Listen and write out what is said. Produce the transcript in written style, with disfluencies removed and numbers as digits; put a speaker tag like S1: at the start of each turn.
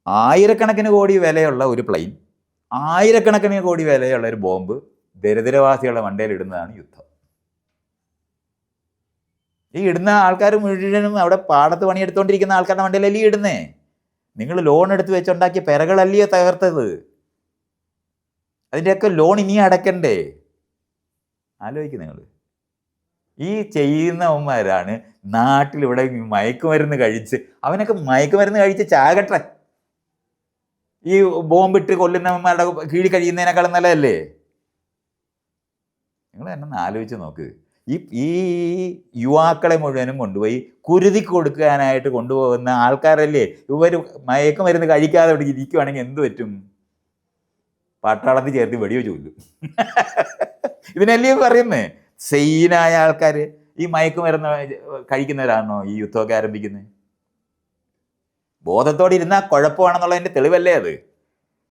S1: ആയിരക്കണക്കിന് കോടി വിലയുള്ള ഒരു പ്ലെയിൻ, ആയിരക്കണക്കിന് കോടി വിലയുള്ള ഒരു ബോംബ് ദരിദ്രവാസികളുടെ മണ്ടയിൽ ഇടുന്നതാണ് യുദ്ധം. ഈ ഇടുന്ന ആൾക്കാർ മുഴുവനും അവിടെ പാടത്ത് പണിയെടുത്തുകൊണ്ടിരിക്കുന്ന ആൾക്കാരുടെ മണ്ടയിലല്ലേ ഇടുന്നേ? നിങ്ങൾ ലോൺ എടുത്ത് വെച്ചുണ്ടാക്കിയ പെരകളല്ലയോ തകർത്തത്? അതിൻ്റെയൊക്കെ ലോൺ ഇനി അടയ്ക്കണ്ടേ? ആലോചിക്കും നിങ്ങൾ. ഈ ചെയ്യുന്നവന്മാരാണ് നാട്ടിലിവിടെ മയക്കുമരുന്ന് കഴിച്ച്, അവനൊക്കെ മയക്കുമരുന്ന് കഴിച്ച് ചാകട്ടെ. ഈ ബോംബിട്ട് കൊല്ലുന്നവന്മാരുടെ കീഴിൽ കഴിയുന്നതിനേക്കാളും നല്ലതല്ലേ? നിങ്ങൾ എന്നെ ആലോചിച്ച് നോക്ക്. ഈ യുവാക്കളെ മുഴുവനും കൊണ്ടുപോയി കുരുതി കൊടുക്കാനായിട്ട് കൊണ്ടുപോകുന്ന ആൾക്കാരല്ലേ ഇവർ. മയക്കുമരുന്ന് കഴിക്കാതെ ഇവിടെ ഇരിക്കുവാണെങ്കിൽ എന്ത് പറ്റും? പട്ടാളത്തിൽ ചേർത്ത് വെടിവെച്ച് കൊല്ലും. ഇതിനല്ലേ പറയുന്നേ സെയിനായ ആൾക്കാർ ഈ മയക്കുമരുന്ന് കഴിക്കുന്നവരാണോ ഈ യുദ്ധമൊക്കെ ആരംഭിക്കുന്നത്? ബോധത്തോടെ ഇരുന്നാൽ കുഴപ്പമാണെന്നുള്ളതിൻ്റെ തെളിവല്ലേ അത്?